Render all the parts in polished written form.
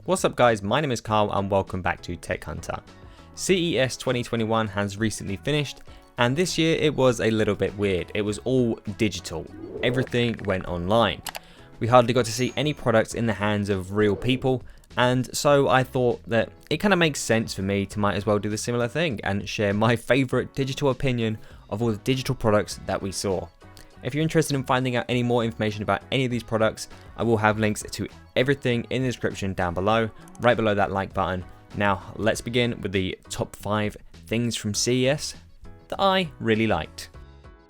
What's up guys, my name is Carl and welcome back to Tech Hunter. CES 2021 has recently finished and this year it was a little bit weird. It was all digital. Everything went online. We hardly got to see any products in the hands of real people, and so I thought that it kind of makes sense for me to might as well do the similar thing and share my favorite digital opinion of all the digital products that we saw. If you're interested in finding out any more information about any of these products, I will have links to everything in the description down below, right below that like button. Now, let's begin with the top 5 things from CES that I really liked.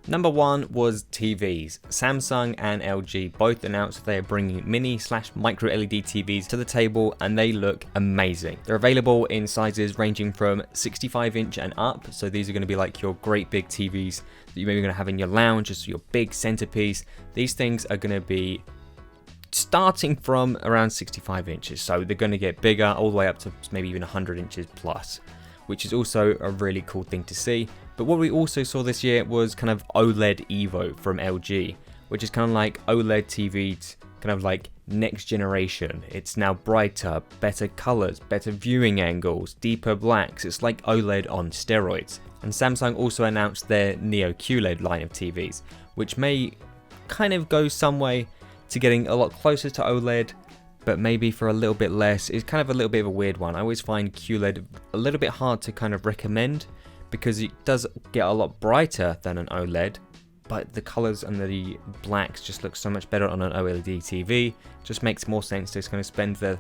Number 1 was TVs. Samsung and LG both announced they are bringing mini/micro LED TVs to the table and they look amazing. They're available in sizes ranging from 65-inch and up, so these are going to be like your great big TVs that you're maybe going to have in your lounge, just your big centerpiece. These things are going to be starting from around 65 inches, so they're going to get bigger all the way up to maybe even 100 inches plus, which is also a really cool thing to see. But what we also saw this year was kind of OLED Evo from LG, which is kind of like OLED TVs, kind of like next generation. It's now brighter, better colors, better viewing angles, deeper blacks. It's like OLED on steroids. And Samsung also announced their Neo QLED line of TVs, which may kind of go some way to getting a lot closer to OLED, but maybe for a little bit less. It's kind of a little bit of a weird one. I always find QLED a little bit hard to kind of recommend because it does get a lot brighter than an OLED, but the colors and the blacks just look so much better on an OLED TV. Just makes more sense to kind of spend the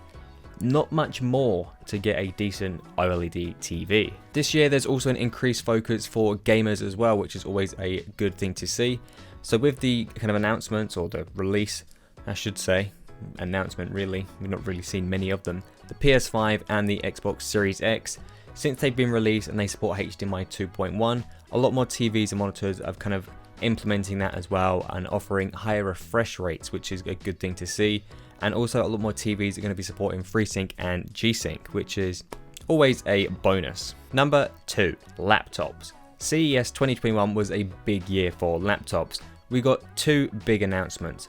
not much more to get a decent OLED TV. This year there's also an increased focus for gamers as well, which is always a good thing to see. So with the kind of announcements, or the release I should say, announcement really, we've not really seen many of them, the PS5 and the Xbox Series X, since they've been released and they support HDMI 2.1, a lot more TVs and monitors are kind of implementing that as well and offering higher refresh rates, which is a good thing to see. And also a lot more TVs are going to be supporting FreeSync and G-Sync, which is always a bonus. Number 2, laptops. CES 2021 was a big year for laptops. We got 2 big announcements.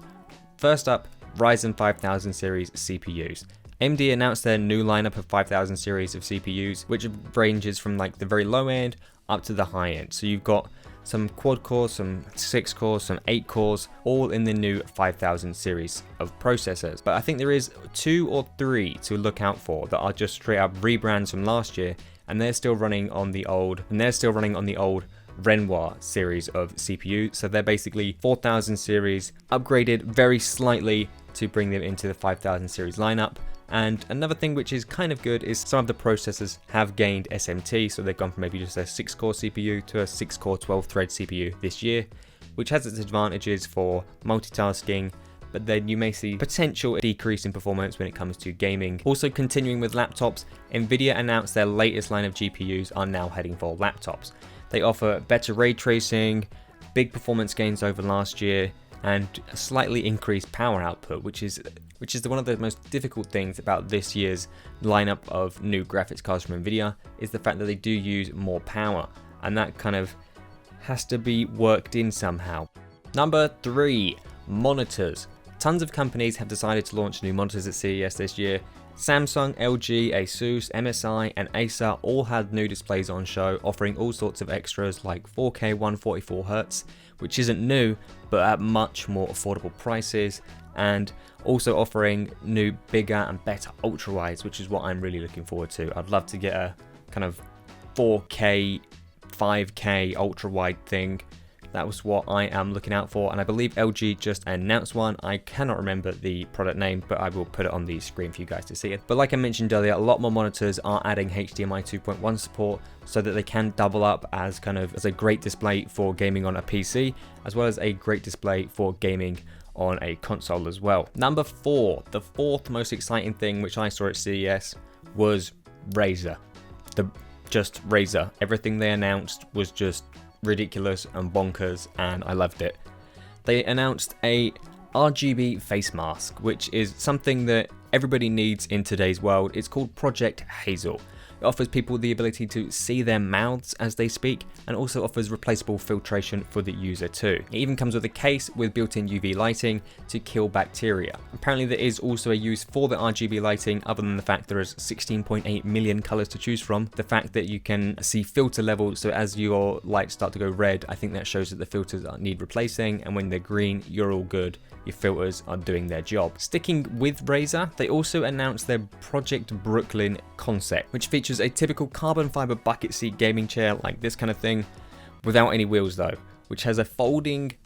First up, Ryzen 5000 series CPUs. AMD announced their new lineup of 5000 series of CPUs, which ranges from like the very low end up to the high end. So you've got some quad cores, some 6 cores, some 8 cores, all in the new 5000 series of processors. But I think there is 2 or 3 to look out for that are just straight up rebrands from last year, and they're still running on the old Renoir series of CPU. So they're basically 4000 series upgraded very slightly to bring them into the 5000 series lineup. And another thing which is kind of good is some of the processors have gained SMT, so they've gone from maybe just a 6-core CPU to a 6-core 12-thread CPU this year, which has its advantages for multitasking, but then you may see potential decrease in performance when it comes to gaming. Also continuing with laptops, Nvidia announced their latest line of GPUs are now heading for laptops. They offer better ray tracing, big performance gains over last year, and a slightly increased power output, which is one of the most difficult things about this year's lineup of new graphics cards from Nvidia, is the fact that they do use more power, and that kind of has to be worked in somehow. Number 3, monitors. Tons of companies have decided to launch new monitors at CES this year. Samsung, LG, Asus, MSI and Acer all had new displays on show, offering all sorts of extras like 4K 144Hz, which isn't new, but at much more affordable prices, and also offering new bigger and better ultra wides, which is what I'm really looking forward to. I'd love to get a kind of 4K 5K ultra wide thing. That was what I am looking out for, and I believe LG just announced one. I cannot remember the product name, but I will put it on the screen for you guys to see it. But like I mentioned earlier, a lot more monitors are adding HDMI 2.1 support so that they can double up as a great display for gaming on a PC, as well as a great display for gaming on a console as well. Number 4, the 4th most exciting thing which I saw at CES was Razer. Just Razer. Everything they announced was just ridiculous and bonkers, and I loved it. They announced a RGB face mask, which is something that everybody needs in today's world. It's called Project Hazel. It offers people the ability to see their mouths as they speak, and also offers replaceable filtration for the user too. It even comes with a case with built-in UV lighting to kill bacteria. Apparently there is also a use for the RGB lighting, other than the fact there is 16.8 million colors to choose from. The fact that you can see filter levels, so as your lights start to go red, I think that shows that the filters need replacing, and when they're green, you're all good. Your filters are doing their job. Sticking with Razer, they also announced their Project Brooklyn concept, which features a typical carbon fiber bucket seat gaming chair like this kind of thing, without any wheels though, which has a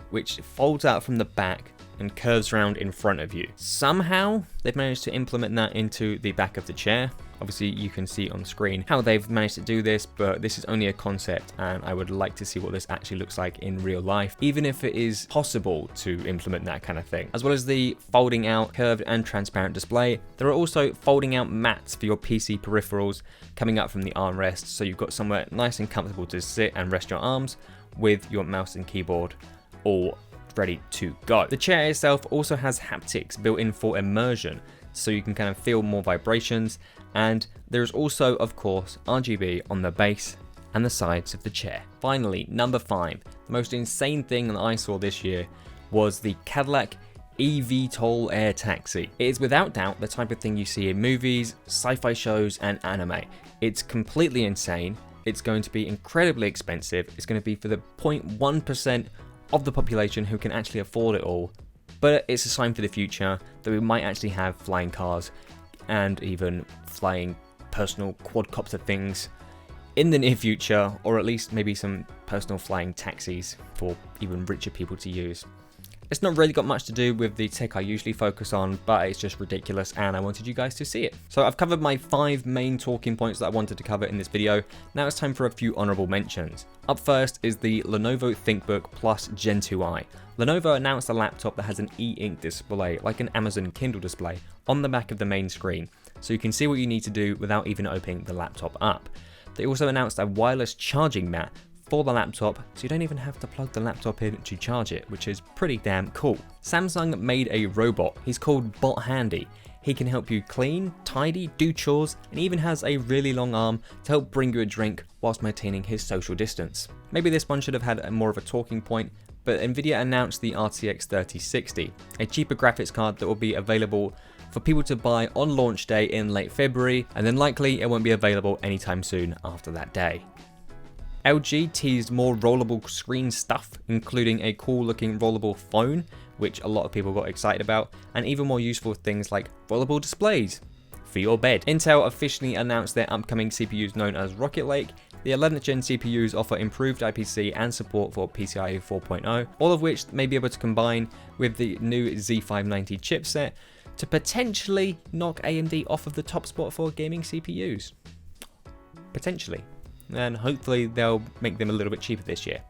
which folds out from the back and curves around in front of you. Somehow they've managed to implement that into the back of the chair. Obviously you can see on screen how they've managed to do this, but this is only a concept, and I would like to see what this actually looks like in real life, even if it is possible to implement that kind of thing. As well as the folding out, curved and transparent display, there are also folding out mats for your PC peripherals coming up from the armrest, so you've got somewhere nice and comfortable to sit and rest your arms with your mouse and keyboard all ready to go. The chair itself also has haptics built in for immersion, so you can kind of feel more vibrations, and there's also, of course, RGB on the base and the sides of the chair. Finally, number 5, the most insane thing that I saw this year was the Cadillac eVTOL Air Taxi. It is without doubt the type of thing you see in movies, sci-fi shows, and anime. It's completely insane. It's going to be incredibly expensive. It's going to be for the 0.1% of the population who can actually afford it all. But it's a sign for the future that we might actually have flying cars and even flying personal quadcopter things in the near future, or at least maybe some personal flying taxis for even richer people to use. It's not really got much to do with the tech I usually focus on, but it's just ridiculous and I wanted you guys to see it. So I've covered my 5 main talking points that I wanted to cover in this video. Now it's time for a few honorable mentions. Up first is the Lenovo ThinkBook Plus Gen 2i. Lenovo announced a laptop that has an e-ink display, like an Amazon Kindle display, on the back of the main screen, so you can see what you need to do without even opening the laptop up. They also announced a wireless charging mat for the laptop, so you don't even have to plug the laptop in to charge it, which is pretty damn cool. Samsung made a robot. He's called Bot Handy. He can help you clean, tidy, do chores, and even has a really long arm to help bring you a drink whilst maintaining his social distance. Maybe this one should have had more of a talking point, but Nvidia announced the RTX 3060, a cheaper graphics card that will be available for people to buy on launch day in late February, and then likely it won't be available anytime soon after that day. LG teased more rollable screen stuff, including a cool looking rollable phone, which a lot of people got excited about, and even more useful things like rollable displays for your bed. Intel officially announced their upcoming CPUs known as Rocket Lake. The 11th gen CPUs offer improved IPC and support for PCIe 4.0, all of which may be able to combine with the new Z590 chipset to potentially knock AMD off of the top spot for gaming CPUs. Potentially. And hopefully they'll make them a little bit cheaper this year,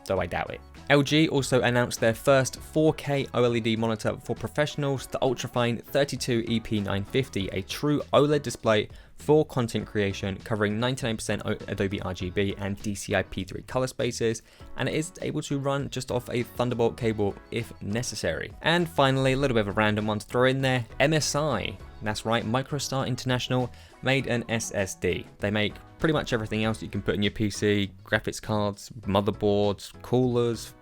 though I doubt it. LG also announced their first 4K OLED monitor for professionals, the ultrafine 32EP950, a true OLED display for content creation covering 99% Adobe RGB and DCI-P3 color spaces, and it is able to run just off a Thunderbolt cable if necessary. And finally, a little bit of a random one to throw in there, MSI. That's right, MicroStar International made an SSD. They make pretty much everything else you can put in your PC, graphics cards, motherboards, coolers,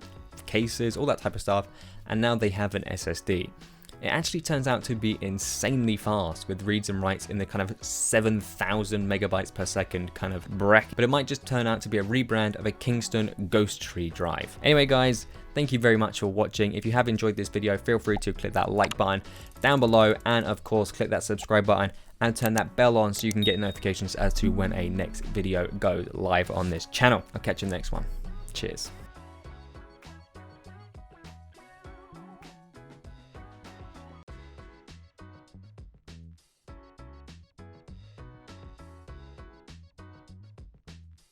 cases, all that type of stuff, and now they have an SSD. It actually turns out to be insanely fast with reads and writes in the kind of 7,000 megabytes per second kind of bracket, but it might just turn out to be a rebrand of a Kingston Ghost Tree drive. Anyway guys, thank you very much for watching. If you have enjoyed this video, feel free to click that like button down below, and of course click that subscribe button and turn that bell on so you can get notifications as to when a next video goes live on this channel. I'll catch you in the next one. Cheers.